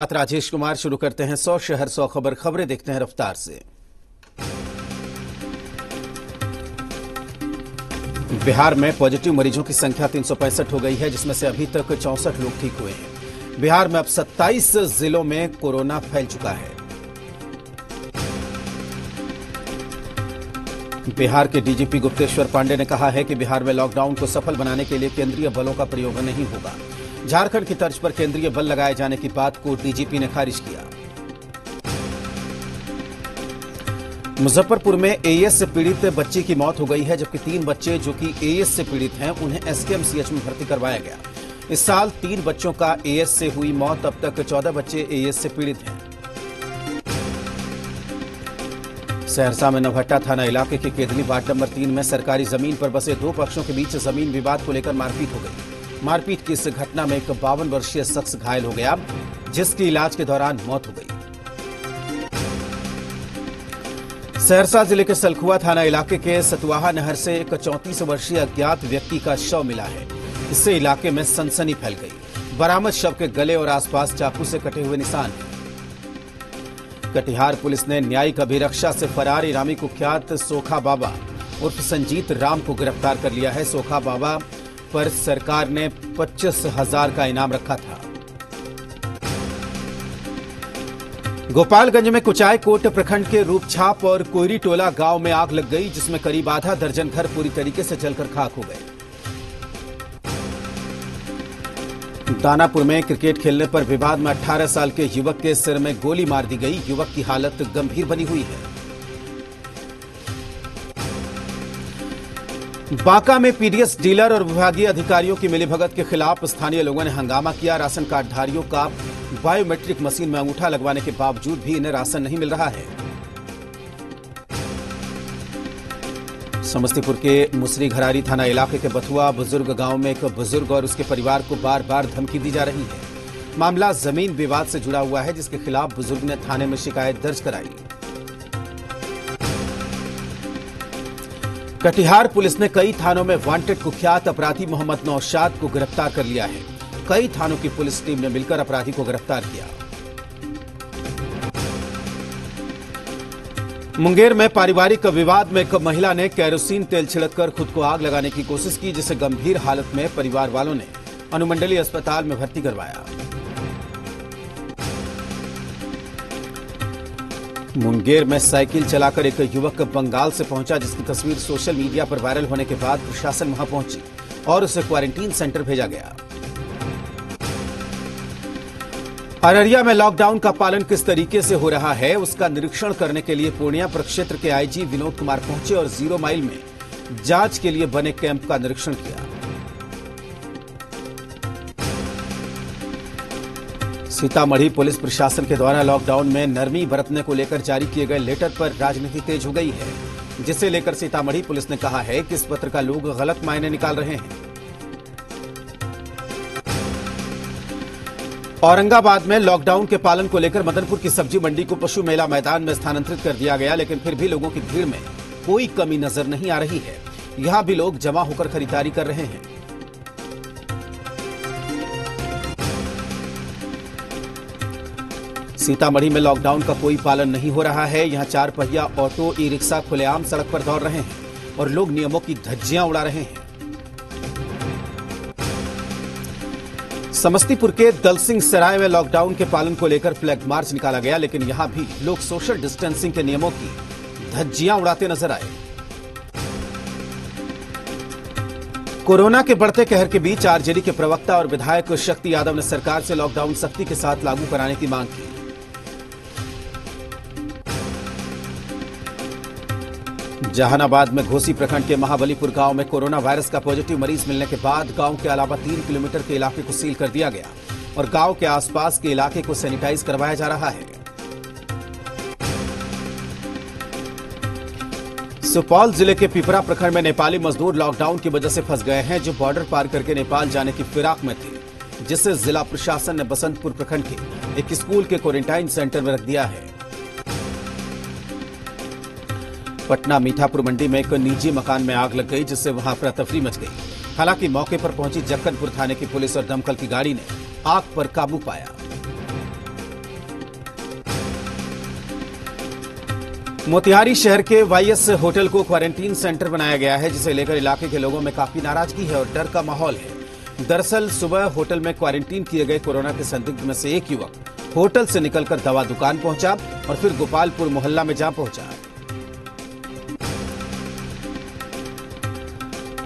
राजेश कुमार शुरू करते हैं 100 शहर 100 खबरें देखते हैं रफ्तार से। बिहार में पॉजिटिव मरीजों की संख्या 365 हो गई है, जिसमें से अभी तक 64 लोग ठीक हुए हैं। बिहार में अब 27 जिलों में कोरोना फैल चुका है। बिहार के डीजीपी गुप्तेश्वर पांडे ने कहा है कि बिहार में लॉकडाउन को सफल बनाने के लिए केंद्रीय बलों का प्रयोग नहीं होगा। झारखंड की तर्ज पर केंद्रीय बल लगाए जाने की बात को डीजीपी ने खारिज किया। मुजफ्फरपुर में एईएस से पीड़ित बच्ची की मौत हो गई है, जबकि 3 बच्चे जो कि एईएस से पीड़ित हैं उन्हें एसकेएमसीएच में भर्ती करवाया गया। इस साल 3 बच्चों का एईएस से हुई मौत। अब तक 14 बच्चे एईएस से पीड़ित हैं। सहरसा में नवहट्टा थाना इलाके के केदली वार्ड नंबर 3 में सरकारी जमीन पर बसे 2 पक्षों के बीच जमीन विवाद को लेकर मारपीट हो गई। मारपीट की इस घटना में एक 52 वर्षीय शख्स घायल हो गया, जिसकी इलाज के दौरान मौत हो गई। सहरसा जिले के सलखुआ थाना इलाके के सतुआहा नहर से एक 34 वर्षीय अज्ञात व्यक्ति का शव मिला है। इससे इलाके में सनसनी फैल गई। बरामद शव के गले और आसपास चाकू से कटे हुए निशान हैं। कटिहार पुलिस ने न्यायिक अभिरक्षा से फरार इनामी कुख्यात सोखा बाबा उर्फ संजीत राम को गिरफ्तार कर लिया है। सोखा बाबा पर सरकार ने 25,000 का इनाम रखा था। गोपालगंज में कुचायकोट प्रखंड के रूपछाप और कोयरी टोला गांव में आग लग गई, जिसमें करीब आधा दर्जन घर पूरी तरीके से जलकर खाक हो गए। दानापुर में क्रिकेट खेलने पर विवाद में 18 साल के युवक के सिर में गोली मार दी गई। युवक की हालत गंभीर बनी हुई है। बांका में पीडीएस डीलर और विभागीय अधिकारियों की मिलीभगत के खिलाफ स्थानीय लोगों ने हंगामा किया। राशन कार्डधारियों का बायोमेट्रिक मशीन में अंगूठा लगवाने के बावजूद भी इन्हें राशन नहीं मिल रहा है। समस्तीपुर के मुसरी घरारी थाना इलाके के बथुआ बुजुर्ग गांव में एक बुजुर्ग और उसके परिवार को बार बार धमकी दी जा रही है। मामला जमीन विवाद से जुड़ा हुआ है, जिसके खिलाफ बुजुर्ग ने थाने में शिकायत दर्ज कराई। कटिहार पुलिस ने कई थानों में वांटेड कुख्यात अपराधी मोहम्मद नौशाद को गिरफ्तार कर लिया है। कई थानों की पुलिस टीम ने मिलकर अपराधी को गिरफ्तार किया। मुंगेर में पारिवारिक विवाद में एक महिला ने केरोसिन तेल छिड़ककर खुद को आग लगाने की कोशिश की, जिसे गंभीर हालत में परिवार वालों ने अनुमंडलीय अस्पताल में भर्ती करवाया। मुंगेर में साइकिल चलाकर एक युवक बंगाल से पहुंचा, जिसकी तस्वीर सोशल मीडिया पर वायरल होने के बाद प्रशासन वहां पहुंची और उसे क्वारंटीन सेंटर भेजा गया। अररिया में लॉकडाउन का पालन किस तरीके से हो रहा है, उसका निरीक्षण करने के लिए पूर्णिया प्रक्षेत्र के आईजी विनोद कुमार पहुंचे और 0 माइल में जांच के लिए बने कैंप का निरीक्षण किया। सीतामढ़ी पुलिस प्रशासन के द्वारा लॉकडाउन में नरमी बरतने को लेकर जारी किए गए लेटर पर राजनीति तेज हो गई है, जिसे लेकर सीतामढ़ी पुलिस ने कहा है कि इस पत्र का लोग गलत मायने निकाल रहे हैं। औरंगाबाद में लॉकडाउन के पालन को लेकर मदनपुर की सब्जी मंडी को पशु मेला मैदान में स्थानांतरित कर दिया गया, लेकिन फिर भी लोगों की भीड़ में कोई कमी नजर नहीं आ रही है। यहां भी लोग जमा होकर खरीदारी कर रहे हैं। सीतामढ़ी में लॉकडाउन का कोई पालन नहीं हो रहा है। यहां 4 पहिया ऑटो ई रिक्शा खुलेआम सड़क पर दौड़ रहे हैं और लोग नियमों की धज्जियां उड़ा रहे हैं। समस्तीपुर के दलसिंह सराय में लॉकडाउन के पालन को लेकर फ्लैग मार्च निकाला गया, लेकिन यहां भी लोग सोशल डिस्टेंसिंग के नियमों की धज्जियां उड़ाते नजर आए। कोरोना के बढ़ते कहर के बीच आरजेडी के प्रवक्ता और विधायक शक्ति यादव ने सरकार से लॉकडाउन सख्ती के साथ लागू कराने की मांग की। जहानाबाद में घोसी प्रखंड के महाबलीपुर गांव में कोरोना वायरस का पॉजिटिव मरीज मिलने के बाद गांव के अलावा 3 किलोमीटर के इलाके को सील कर दिया गया और गांव के आसपास के इलाके को सैनिटाइज करवाया जा रहा है। सुपौल जिले के पिपरा प्रखंड में नेपाली मजदूर लॉकडाउन की वजह से फंस गए हैं, जो बॉर्डर पार करके नेपाल जाने की फिराक में थे, जिससे जिला प्रशासन ने बसंतपुर प्रखंड के एक स्कूल के क्वारंटाइन सेंटर में रख दिया है। पटना मीठापुर मंडी में एक निजी मकान में आग लग गई, जिससे वहां अफरा-तफरी मच गई। हालांकि मौके पर पहुंची जक्कनपुर थाने की पुलिस और दमकल की गाड़ी ने आग पर काबू पाया। मोतिहारी शहर के वाईएस होटल को क्वारंटीन सेंटर बनाया गया है, जिसे लेकर इलाके के लोगों में काफी नाराजगी है और डर का माहौल है। दरअसल सुबह होटल में क्वारंटीन किए गए कोरोना के संदिग्ध में से एक युवक होटल से निकलकर दवा दुकान पहुंचा और फिर गोपालपुर मोहल्ला में जा पहुंचा।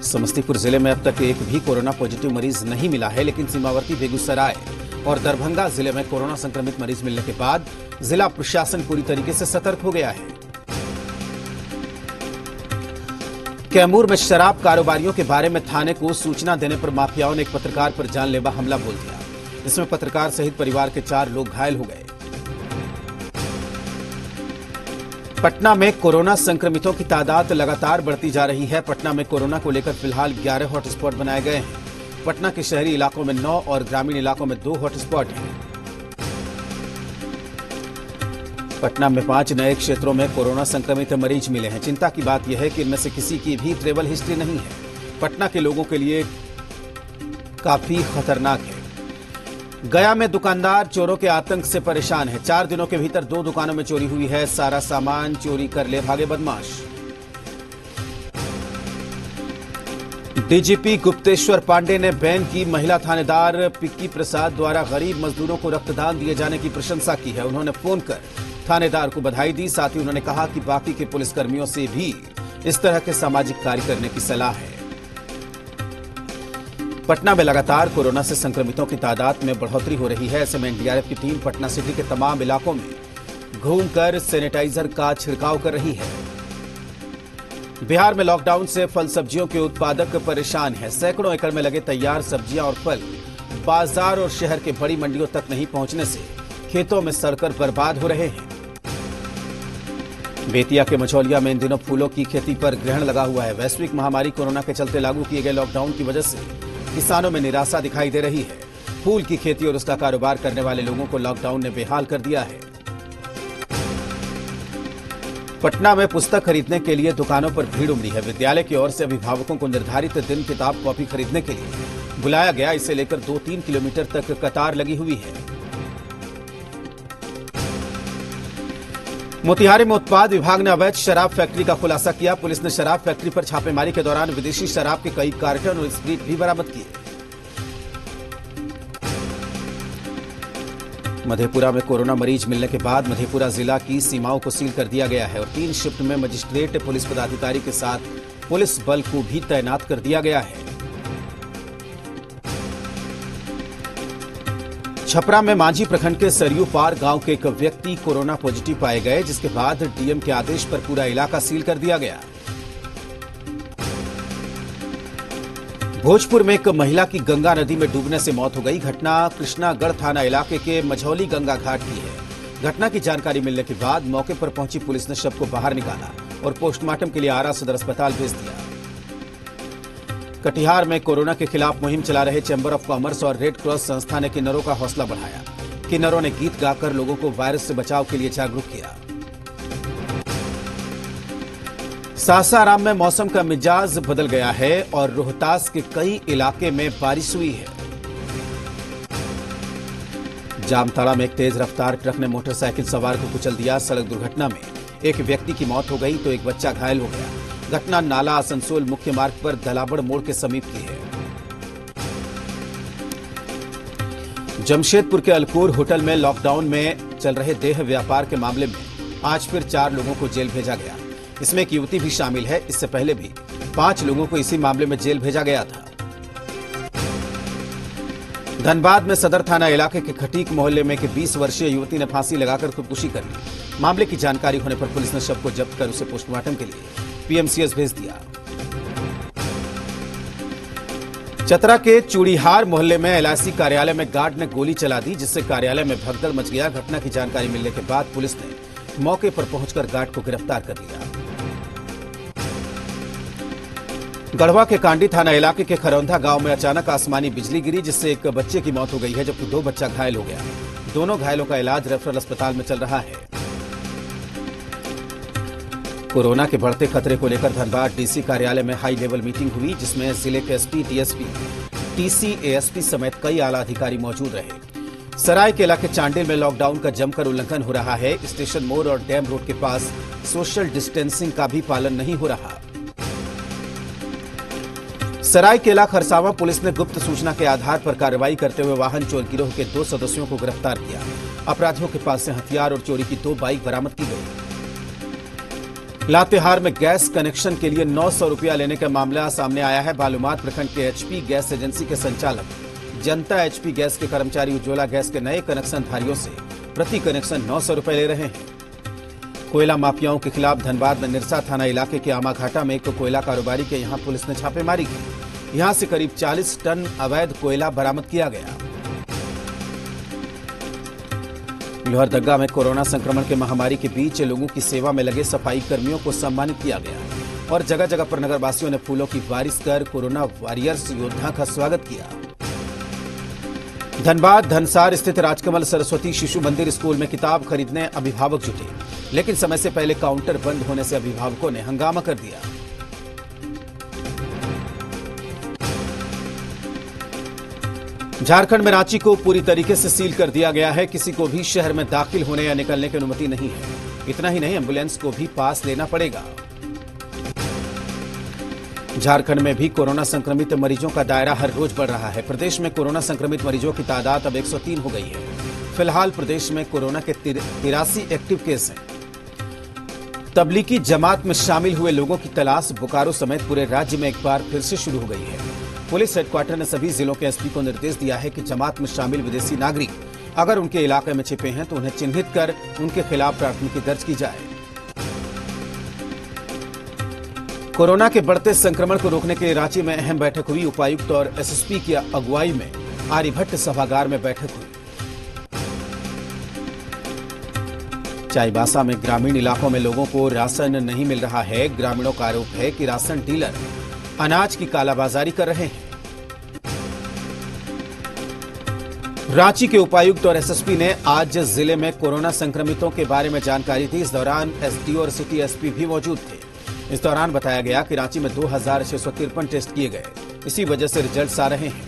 समस्तीपुर जिले में अब तक एक भी कोरोना पॉजिटिव मरीज नहीं मिला है, लेकिन सीमावर्ती बेगूसराय और दरभंगा जिले में कोरोना संक्रमित मरीज मिलने के बाद जिला प्रशासन पूरी तरीके से सतर्क हो गया है। कैमूर में शराब कारोबारियों के बारे में थाने को सूचना देने पर माफियाओं ने एक पत्रकार पर जानलेवा हमला बोल दिया। इसमें पत्रकार सहित परिवार के 4 लोग घायल हो गए। पटना में कोरोना संक्रमितों की तादाद लगातार बढ़ती जा रही है। पटना में कोरोना को लेकर फिलहाल 11 हॉटस्पॉट बनाए गए हैं। पटना के शहरी इलाकों में 9 और ग्रामीण इलाकों में 2 हॉटस्पॉट हैं। पटना में 5 नए क्षेत्रों में कोरोना संक्रमित मरीज मिले हैं। चिंता की बात यह है कि इनमें से किसी की भी ट्रेवल हिस्ट्री नहीं है। पटना के लोगों के लिए काफी खतरनाक है। गया में दुकानदार चोरों के आतंक से परेशान है। 4 दिनों के भीतर 2 दुकानों में चोरी हुई है। सारा सामान चोरी कर ले भागे बदमाश। डीजीपी गुप्तेश्वर पांडे ने बैन की महिला थानेदार पिक्की प्रसाद द्वारा गरीब मजदूरों को रक्तदान दिए जाने की प्रशंसा की है। उन्होंने फोन कर थानेदार को बधाई दी। साथ ही उन्होंने कहा कि बाकी के पुलिसकर्मियों से भी इस तरह के सामाजिक कार्य करने की सलाह है। पटना में लगातार कोरोना से संक्रमितों की तादाद में बढ़ोतरी हो रही है। ऐसे में एनडीआरएफ की टीम पटना सिटी के तमाम इलाकों में घूमकर सैनिटाइजर का छिड़काव कर रही है। बिहार में लॉकडाउन से फल सब्जियों के उत्पादक परेशान हैं। सैकड़ों एकड़ में लगे तैयार सब्जियां और फल बाजार और शहर के बड़ी मंडियों तक नहीं पहुंचने से खेतों में सड़कर बर्बाद हो रहे हैं। बेतिया के मझौलिया में इन दिनों फूलों की खेती पर ग्रहण लगा हुआ है। वैश्विक महामारी कोरोना के चलते लागू किए गए लॉकडाउन की वजह से किसानों में निराशा दिखाई दे रही है। फूल की खेती और उसका कारोबार करने वाले लोगों को लॉकडाउन ने बेहाल कर दिया है। पटना में पुस्तक खरीदने के लिए दुकानों पर भीड़ उमड़ी है। विद्यालय की ओर से अभिभावकों को निर्धारित दिन किताब कॉपी खरीदने के लिए बुलाया गया। इसे लेकर 2-3 किलोमीटर तक कतार लगी हुई है। मोतिहारी में उत्पाद विभाग ने अवैध शराब फैक्ट्री का खुलासा किया। पुलिस ने शराब फैक्ट्री पर छापेमारी के दौरान विदेशी शराब के कई कार्टन और स्प्रिट भी बरामद किए। मधेपुरा में कोरोना मरीज मिलने के बाद मधेपुरा जिला की सीमाओं को सील कर दिया गया है और 3 शिफ्ट में मजिस्ट्रेट पुलिस पदाधिकारी के साथ पुलिस बल को भी तैनात कर दिया गया है। छपरा में मांझी प्रखंड के सरयू पार गांव के एक व्यक्ति कोरोना पॉजिटिव पाए गए, जिसके बाद डीएम के आदेश पर पूरा इलाका सील कर दिया गया। भोजपुर में एक महिला की गंगा नदी में डूबने से मौत हो गई। घटना कृष्णागढ़ थाना इलाके के मझौली गंगा घाट की है। घटना की जानकारी मिलने के बाद मौके पर पहुंची पुलिस ने शव को बाहर निकाला और पोस्टमार्टम के लिए आरा सदर अस्पताल भेज दिया। कटिहार में कोरोना के खिलाफ मुहिम चला रहे चैंबर ऑफ कॉमर्स और रेड क्रॉस संस्था ने किन्नरों का हौसला बढ़ाया। किन्नरों ने गीत गाकर लोगों को वायरस से बचाव के लिए जागरूक किया। सासाराम में मौसम का मिजाज बदल गया है और रोहतास के कई इलाके में बारिश हुई है। जामताड़ा में एक तेज रफ्तार ट्रक ने मोटरसाइकिल सवार को कुचल दिया। सड़क दुर्घटना में एक व्यक्ति की मौत हो गई तो एक बच्चा घायल हो गया। घटना नाला आसनसोल मुख्य मार्ग पर दलाबड़ मोड़ के समीप की है। जमशेदपुर के अलकोर होटल में लॉकडाउन में चल रहे देह व्यापार के मामले में आज फिर 4 लोगों को जेल भेजा गया। इसमें एक युवती भी शामिल है। इससे पहले भी 5 लोगों को इसी मामले में जेल भेजा गया था। धनबाद में सदर थाना इलाके के खटीक मोहल्ले में एक 20 वर्षीय युवती ने फांसी लगाकर खुदकुशी कर ली। मामले की जानकारी होने पर पुलिस ने शव को जब्त कर उसे पोस्टमार्टम के लिए पीएमसीएच भेज दिया। चतरा के चूड़ीहार मोहल्ले में एलआईसी कार्यालय में गार्ड ने गोली चला दी, जिससे कार्यालय में भगदड़ मच गया। घटना की जानकारी मिलने के बाद पुलिस ने मौके पर पहुंचकर गार्ड को गिरफ्तार कर लिया। गढ़वा के कांडी थाना इलाके के खरौंधा गांव में अचानक आसमानी बिजली गिरी, जिससे एक बच्चे की मौत हो गई है जबकि 2 बच्चा घायल हो गया। दोनों घायलों का इलाज रेफरल अस्पताल में चल रहा है। कोरोना के बढ़ते खतरे को लेकर धनबाद डीसी कार्यालय में हाई लेवल मीटिंग हुई, जिसमें जिले के एसपी, डीएसपी, टीसी, एएसपी समेत कई आला अधिकारी मौजूद रहे। सरायकेला के चांडिल में लॉकडाउन का जमकर उल्लंघन हो रहा है। स्टेशन मोड़ और डैम रोड के पास सोशल डिस्टेंसिंग का भी पालन नहीं हो रहा। सरायकेला खरसावां पुलिस ने गुप्त सूचना के आधार पर कार्रवाई करते हुए वाहन चोर गिरोह के 2 सदस्यों को गिरफ्तार किया। अपराधियों के पास से हथियार और चोरी की 2 बाइक बरामद की गई। लातेहार में गैस कनेक्शन के लिए 900 रुपया लेने का मामला सामने आया है। बालूमाथ प्रखंड के एचपी गैस एजेंसी के संचालक जनता एचपी गैस के कर्मचारी उज्ज्वला गैस के नए कनेक्शन धारियों से प्रति कनेक्शन 900 रुपए ले रहे हैं। कोयला माफियाओं के खिलाफ धनबाद में निरसा थाना इलाके के आमाघाटा में एक कोयला कारोबारी के यहां पुलिस ने छापेमारी की। यहां से करीब 40 टन अवैध कोयला बरामद किया गया। लोहरदगा में कोरोना संक्रमण के महामारी के बीच लोगों की सेवा में लगे सफाई कर्मियों को सम्मानित किया गया और जगह जगह पर नगरवासियों ने फूलों की बारिश कर कोरोना वॉरियर्स योद्धा का स्वागत किया। धनबाद धनसार स्थित राजकमल सरस्वती शिशु मंदिर स्कूल में किताब खरीदने अभिभावक जुटे, लेकिन समय से पहले काउंटर बंद होने से अभिभावकों ने हंगामा कर दिया। झारखंड में रांची को पूरी तरीके से सील कर दिया गया है। किसी को भी शहर में दाखिल होने या निकलने की अनुमति नहीं है। इतना ही नहीं, एम्बुलेंस को भी पास लेना पड़ेगा। झारखंड में भी कोरोना संक्रमित मरीजों का दायरा हर रोज बढ़ रहा है। प्रदेश में कोरोना संक्रमित मरीजों की तादाद अब 103 हो गई है। फिलहाल प्रदेश में कोरोना के 83 एक्टिव केस हैं। तबलीगी जमात में शामिल हुए लोगों की तलाश बोकारो समेत पूरे राज्य में एक बार फिर से शुरू हो गई है। पुलिस हेडक्वार्टर ने सभी जिलों के एसपी को निर्देश दिया है कि जमात में शामिल विदेशी नागरिक अगर उनके इलाके में छिपे हैं तो उन्हें चिन्हित कर उनके खिलाफ प्राथमिकी दर्ज की जाए। कोरोना के बढ़ते संक्रमण को रोकने के लिए रांची में अहम बैठक हुई। उपायुक्त और एसएसपी की अगुवाई में आर्यभट्ट सभागार में बैठक हुई। चाईबासा में ग्रामीण इलाकों में लोगों को राशन नहीं मिल रहा है। ग्रामीणों का आरोप है कि राशन डीलर अनाज की कालाबाजारी कर रहे हैं। रांची के उपायुक्त और एसएसपी ने आज जिले में कोरोना संक्रमितों के बारे में जानकारी दी। इस दौरान एसडीओ और सिटी एसपी भी मौजूद थे। इस दौरान बताया गया कि रांची में 2653 टेस्ट किए गए, इसी वजह से रिजल्ट्स आ रहे हैं।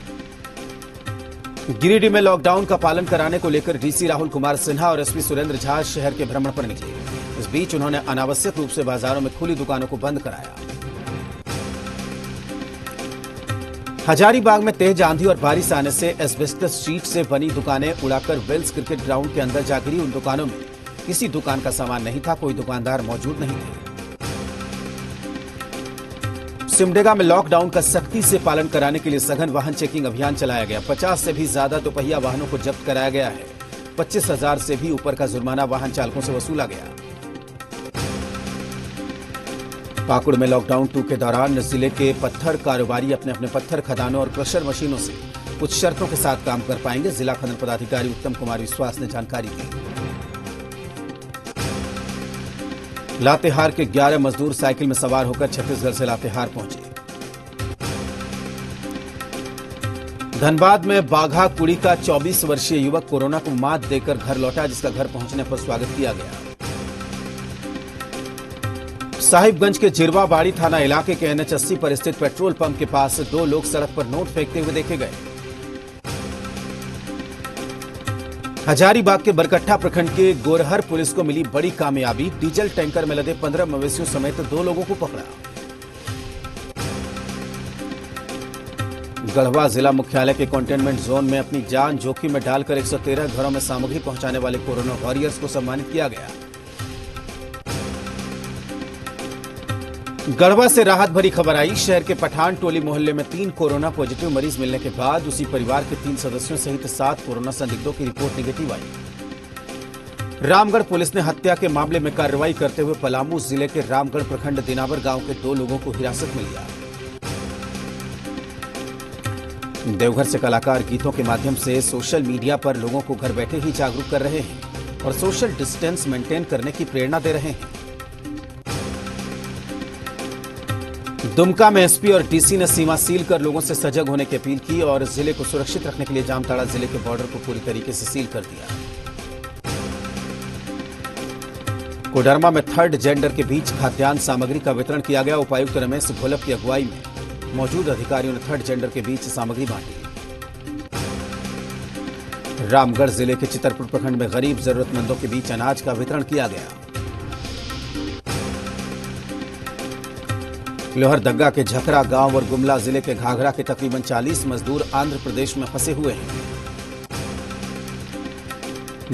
गिरिडीह में लॉकडाउन का पालन कराने को लेकर डीसी राहुल कुमार सिन्हा और एसपी सुरेंद्र झा शहर के भ्रमण पर निकले। इस बीच उन्होंने अनावश्यक रूप से बाजारों में खुली दुकानों को बंद कराया। हजारीबाग में तेज आंधी और बारिश आने से एस्बेस्टस शीट से बनी दुकानें उड़ाकर वेल्स क्रिकेट ग्राउंड के अंदर जा गिरी। उन दुकानों में किसी दुकान का सामान नहीं था, कोई दुकानदार मौजूद नहीं थे। सिमडेगा में लॉकडाउन का सख्ती से पालन कराने के लिए सघन वाहन चेकिंग अभियान चलाया गया। 50 से भी ज्यादा दोपहिया वाहनों को जब्त कराया गया है। 25,000 से भी ऊपर का जुर्माना वाहन चालकों से वसूला गया। पाकुड़ में लॉकडाउन 2 के दौरान जिले के पत्थर कारोबारी अपने अपने पत्थर खदानों और क्रशर मशीनों से कुछ शर्तों के साथ काम कर पाएंगे। जिला खनन पदाधिकारी उत्तम कुमार विश्वास ने जानकारी दी। लातेहार के 11 मजदूर साइकिल में सवार होकर छत्तीसगढ़ से लातेहार पहुंचे। धनबाद में बाघा कुड़ी का 24 वर्षीय युवक कोरोना को मात देकर घर लौटा, जिसका घर पहुंचने पर स्वागत किया गया। साहिबगंज के जिरवाबाड़ी थाना इलाके के NH 80 पर स्थित पेट्रोल पंप के पास 2 लोग सड़क पर नोट फेंकते हुए देखे गए। हजारीबाग के बरकट्टा प्रखंड के गोरहर पुलिस को मिली बड़ी कामयाबी। डीजल टैंकर में लदे 15 मवेशियों समेत 2 लोगों को पकड़ा। गढ़वा जिला मुख्यालय के कंटेनमेंट जोन में अपनी जान जोखिम में डालकर 113 घरों में सामग्री पहुंचाने वाले कोरोना वॉरियर्स को सम्मानित किया गया। गढ़वा से राहत भरी खबर आई। शहर के पठान टोली मोहल्ले में 3 कोरोना पॉजिटिव मरीज मिलने के बाद उसी परिवार के 3 सदस्यों सहित 7 कोरोना संदिग्धों की रिपोर्ट निगेटिव आई। रामगढ़ पुलिस ने हत्या के मामले में कार्रवाई करते हुए पलामू जिले के रामगढ़ प्रखंड दिनावर गांव के 2 लोगों को हिरासत में लिया। देवघर से कलाकार गीतों के माध्यम से सोशल मीडिया पर लोगों को घर बैठे ही जागरूक कर रहे हैं और सोशल डिस्टेंस मेंटेन करने की प्रेरणा दे रहे हैं। दुमका में एसपी और डीसी ने सीमा सील कर लोगों से सजग होने की अपील की और जिले को सुरक्षित रखने के लिए जामताड़ा जिले के बॉर्डर को पूरी तरीके से सील कर दिया। कोडरमा में 3rd जेंडर के बीच खाद्यान्न सामग्री का वितरण किया गया। उपायुक्त रमेश घोलप की अगुवाई में मौजूद अधिकारियों ने 3rd जेंडर के बीच सामग्री बांटी। रामगढ़ जिले के चितरपुर प्रखंड में गरीब जरूरतमंदों के बीच अनाज का वितरण किया गया। लोहरदग्गा के झकरा गांव और गुमला जिले के घाघरा के तकरीबन 40 मजदूर आंध्र प्रदेश में फंसे हुए हैं।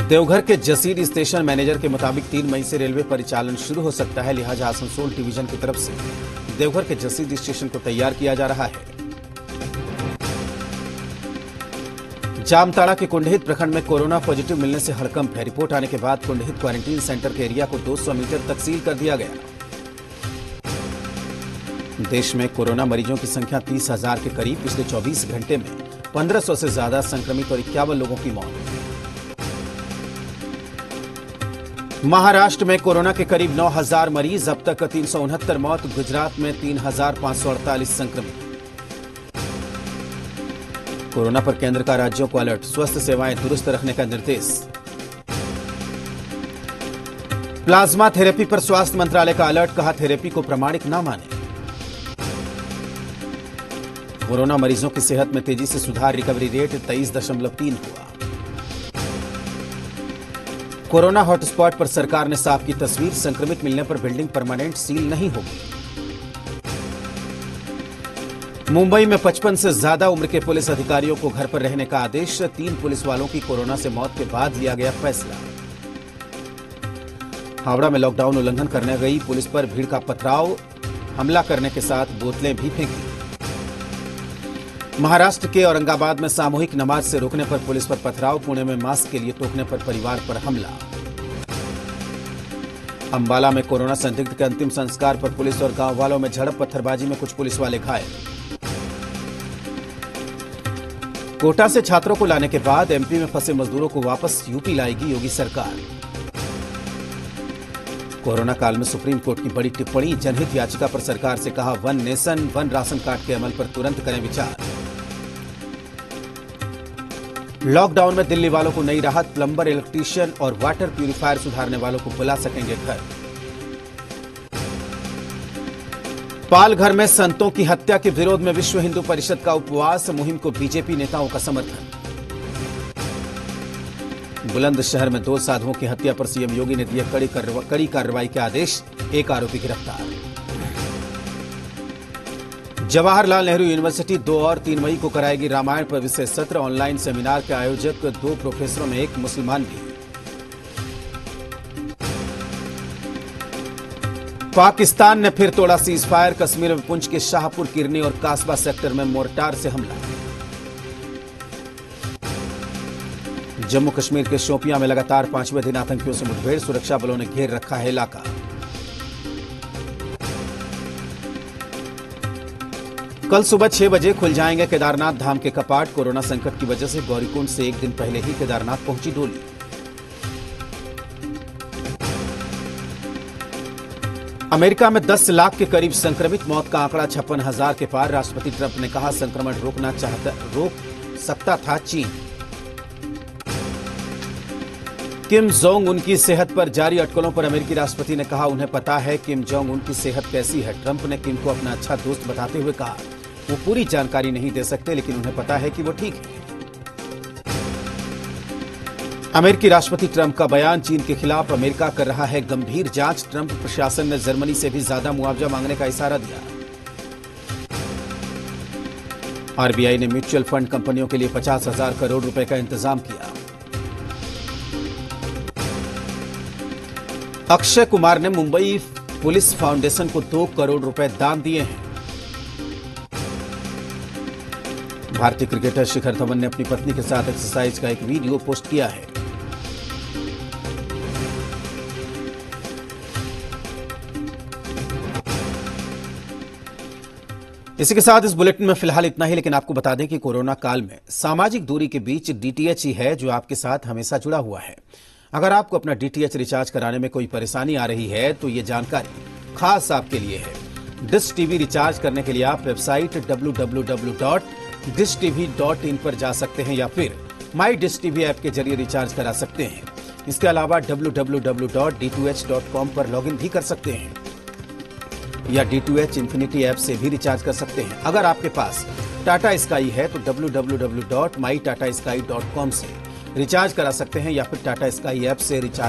देवघर के जसीर स्टेशन मैनेजर के मुताबिक 3 मई से रेलवे परिचालन शुरू हो सकता है, लिहाजा आसनसोल डिवीजन की तरफ से देवघर के जसीर स्टेशन को तैयार किया जा रहा है। जामताड़ा के कुंडहित प्रखंड में कोरोना पॉजिटिव मिलने से हड़कंप है। रिपोर्ट आने के बाद कुंडहित क्वारंटीन सेंटर के एरिया को 200 मीटर तक सील कर दिया गया। देश में कोरोना मरीजों की संख्या 30,000 के करीब। पिछले 24 घंटे में 1500 से ज्यादा संक्रमित और 51 लोगों की मौत। महाराष्ट्र में कोरोना के करीब 9,000 मरीज, अब तक 369 मौत। गुजरात में 3,548 संक्रमित। कोरोना पर केंद्र का राज्यों को अलर्ट, स्वास्थ्य सेवाएं दुरुस्त रखने का निर्देश। प्लाज्मा थेरेपी पर स्वास्थ्य मंत्रालय का अलर्ट, कहा थेरेपी को प्रामाणिक न माने। कोरोना मरीजों की सेहत में तेजी से सुधार, रिकवरी रेट 23.3 हुआ। कोरोना हॉटस्पॉट पर सरकार ने साफ की तस्वीर, संक्रमित मिलने पर बिल्डिंग परमानेंट सील नहीं होगी। मुंबई में 55 से ज्यादा उम्र के पुलिस अधिकारियों को घर पर रहने का आदेश। 3 पुलिस वालों की कोरोना से मौत के बाद लिया गया फैसला। हावड़ा में लॉकडाउन उल्लंघन करने गई पुलिस पर भीड़ का पथराव, हमला करने के साथ बोतलें भी फेंकी। महाराष्ट्र के औरंगाबाद में सामूहिक नमाज से रोकने पर पुलिस पर पथराव। पुणे में मास्क के लिए टोकने पर परिवार पर हमला। अंबाला में कोरोना संदिग्ध के अंतिम संस्कार पर पुलिस और गांव वालों में झड़प, पत्थरबाजी में कुछ पुलिस वाले घायल। कोटा से छात्रों को लाने के बाद एमपी में फंसे मजदूरों को वापस यूपी लाएगी योगी सरकार। कोरोना काल में सुप्रीम कोर्ट की बड़ी टिप्पणी, जनहित याचिका पर सरकार से कहा one nation one ration card के अमल पर तुरंत करें विचार। लॉकडाउन में दिल्ली वालों को नई राहत, प्लम्बर, इलेक्ट्रीशियन और वाटर प्यूरिफायर सुधारने वालों को बुला सकेंगे घर। पालघर में संतों की हत्या के विरोध में विश्व हिंदू परिषद का उपवास, मुहिम को बीजेपी नेताओं का समर्थन। बुलंदशहर में 2 साधुओं की हत्या पर सीएम योगी ने दिए कड़ी कार्रवाई के आदेश, 1 आरोपी गिरफ्तार। जवाहरलाल नेहरू यूनिवर्सिटी 2 और 3 मई को कराएगी रामायण पर विशेष सत्र। ऑनलाइन सेमिनार के आयोजक 2 प्रोफेसरों में 1 मुसलमान भी। पाकिस्तान ने फिर तोड़ा सीजफायर, कश्मीर में पुंछ के शाहपुर, किरनी और कासबा सेक्टर में मोर्टार से हमला। जम्मू कश्मीर के शोपियां में लगातार 5वें दिन आतंकियों से मुठभेड़, सुरक्षा बलों ने घेर रखा है इलाका। कल सुबह 6 बजे खुल जाएंगे केदारनाथ धाम के कपाट। कोरोना संकट की वजह से गौरीकुंड से 1 दिन पहले ही केदारनाथ पहुंची डोली। अमेरिका में 10 लाख के करीब संक्रमित, मौत का आंकड़ा 56,000 के पार। राष्ट्रपति ट्रंप ने कहा संक्रमण रोक सकता था चीन। किम जोंग उन की सेहत पर जारी अटकलों पर अमेरिकी राष्ट्रपति ने कहा उन्हें पता है किम जोंग उन की सेहत कैसी है। ट्रंप ने किम को अपना अच्छा दोस्त बताते हुए कहा वो पूरी जानकारी नहीं दे सकते, लेकिन उन्हें पता है कि वो ठीक है। अमेरिकी राष्ट्रपति ट्रंप का बयान, चीन के खिलाफ अमेरिका कर रहा है गंभीर जांच। ट्रंप प्रशासन ने जर्मनी से भी ज्यादा मुआवजा मांगने का इशारा दिया। आरबीआई ने म्यूचुअल फंड कंपनियों के लिए 50,000 करोड़ रुपए का इंतजाम किया। अक्षय कुमार ने मुंबई पुलिस फाउंडेशन को 2 करोड़ रुपए दान दिए हैं। भारतीय क्रिकेटर शिखर धवन ने अपनी पत्नी के साथ एक्सरसाइज का एक वीडियो पोस्ट किया है। इसी के साथ इस बुलेटिन में फिलहाल इतना ही, लेकिन आपको बता दें कि कोरोना काल में सामाजिक दूरी के बीच डीटीएच ही है जो आपके साथ हमेशा जुड़ा हुआ है। अगर आपको अपना डीटीएच रिचार्ज कराने में कोई परेशानी आ रही है तो ये जानकारी खास आपके लिए है। डिश टीवी रिचार्ज करने के लिए आप वेबसाइट www.dishtv.in पर जा सकते हैं या फिर माई डिश टीवी ऐप के जरिए रिचार्ज करा सकते हैं। इसके अलावा www.d2h.com पर लॉगिन भी कर सकते हैं या D2H इंफिनिटी ऐप से भी रिचार्ज कर सकते हैं। अगर आपके पास टाटा स्काई है तो www.mytatasky.com से रिचार्ज करा सकते हैं या फिर टाटा स्काई ऐप से रिचार्ज